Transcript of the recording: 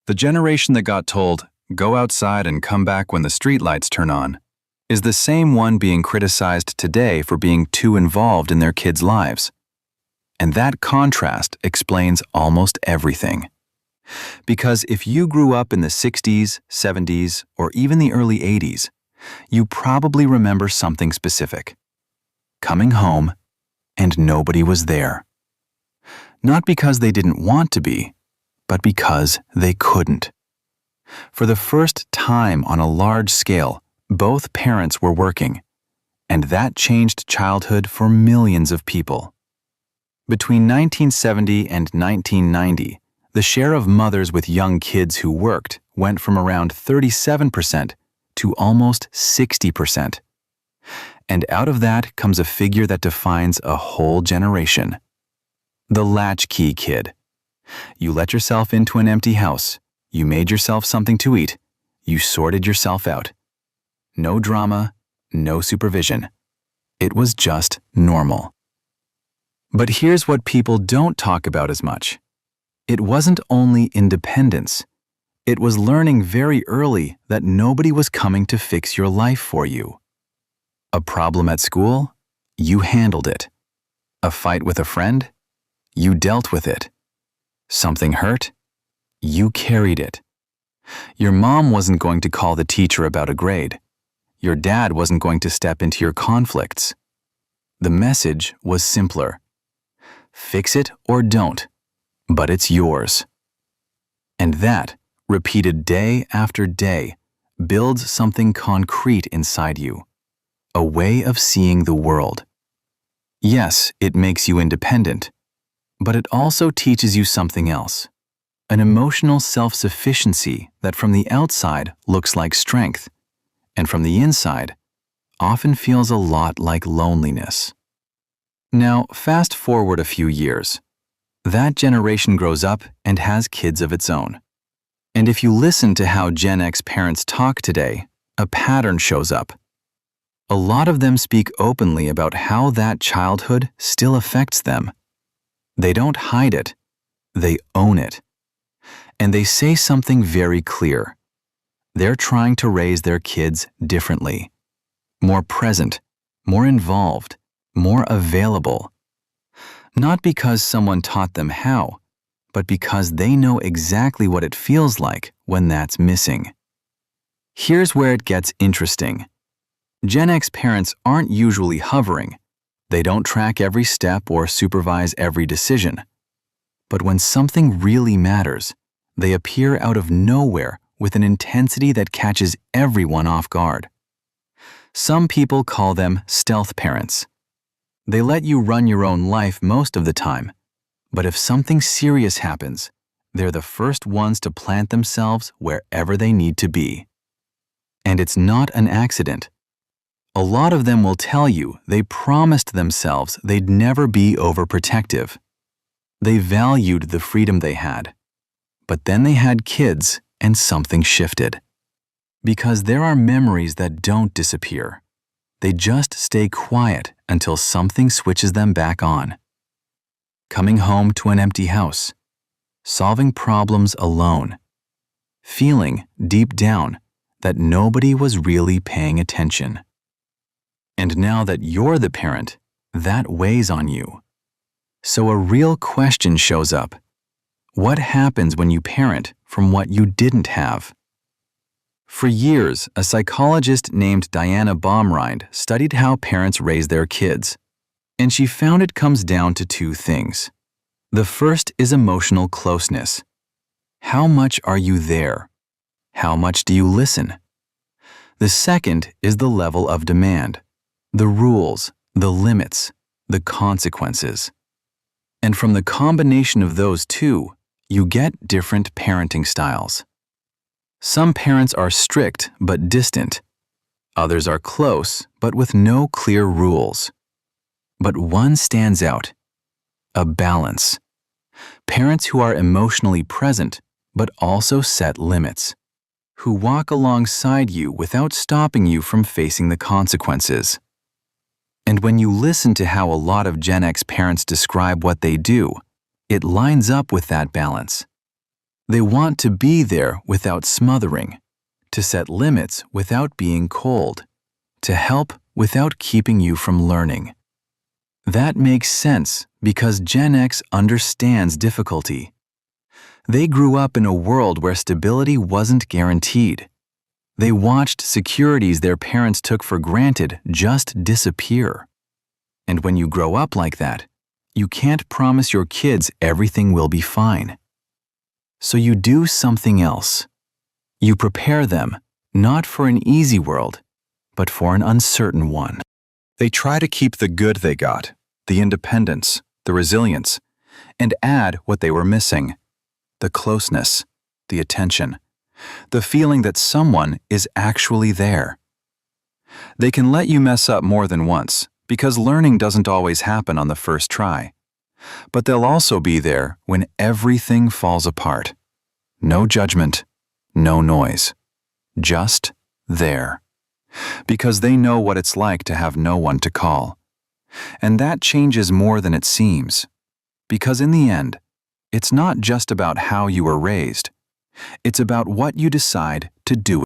The generation that got told, "Go outside and come back when the streetlights turn on," is the same one being criticized today for being too involved in their kids' lives. And that contrast explains almost everything. Because if you grew up in the 60s, 70s, or even the early 80s, you probably remember something specific. Coming home, and nobody was there. Not because they didn't want to be, but because they couldn't. For the first time on a large scale, both parents were working, and that changed childhood for millions of people. Between 1970 and 1990, the share of mothers with young kids who worked went from around 37% to almost 60%. And out of that comes a figure that defines a whole generation. The Latchkey kid. You let yourself into an empty house. You made yourself something to eat. You sorted yourself out. No drama, no supervision. It was just normal. But here's what people don't talk about as much. It wasn't only independence. It was learning very early that nobody was coming to fix your life for you. A problem at school? You handled it. A fight with a friend? You dealt with it. Something hurt? You carried it. Your mom wasn't going to call the teacher about a grade. Your dad wasn't going to step into your conflicts. The message was simpler. Fix it or don't, but it's yours. And that, repeated day after day, builds something concrete inside you, a way of seeing the world. Yes, it makes you independent, but it also teaches you something else, an emotional self-sufficiency that from the outside looks like strength, and from the inside often feels a lot like loneliness. Now, fast forward a few years. That generation grows up and has kids of its own. And if you listen to how Gen X parents talk today, a pattern shows up. A lot of them speak openly about how that childhood still affects them. They don't hide it, they own it. And they say something very clear. They're trying to raise their kids differently, more present, more involved, more available. Not because someone taught them how, but because they know exactly what it feels like when that's missing. Here's where it gets interesting. Gen X parents aren't usually hovering. They don't track every step or supervise every decision. But when something really matters, they appear out of nowhere with an intensity that catches everyone off guard. Some people call them stealth parents. They let you run your own life most of the time, but if something serious happens, they're the first ones to plant themselves wherever they need to be. And it's not an accident. A lot of them will tell you they promised themselves they'd never be overprotective. They valued the freedom they had. But then they had kids and something shifted. Because there are memories that don't disappear. They just stay quiet until something switches them back on. Coming home to an empty house. Solving problems alone. Feeling, deep down, that nobody was really paying attention. And now that you're the parent, that weighs on you. So a real question shows up. What happens when you parent from what you didn't have? For years, a psychologist named Diana Baumrind studied how parents raise their kids, and she found it comes down to two things. The first is emotional closeness. How much are you there? How much do you listen? The second is the level of demand, the rules, the limits, the consequences. And from the combination of those two, you get different parenting styles. Some parents are strict but distant. Others are close but with no clear rules. But one stands out: a balance. Parents who are emotionally present but also set limits, who walk alongside you without stopping you from facing the consequences. And when you listen to how a lot of Gen X parents describe what they do, it lines up with that balance. They want to be there without smothering, to set limits without being cold, to help without keeping you from learning. That makes sense because Gen X understands difficulty. They grew up in a world where stability wasn't guaranteed. They watched securities their parents took for granted just disappear. And when you grow up like that, you can't promise your kids everything will be fine. So you do something else. You prepare them, not for an easy world, but for an uncertain one. They try to keep the good they got, the independence, the resilience, and add what they were missing: the closeness, the attention, the feeling that someone is actually there. They can let you mess up more than once, because learning doesn't always happen on the first try. But they'll also be there when everything falls apart. No judgment, no noise. Just there. Because they know what it's like to have no one to call. And that changes more than it seems. Because in the end, it's not just about how you were raised. It's about what you decide to do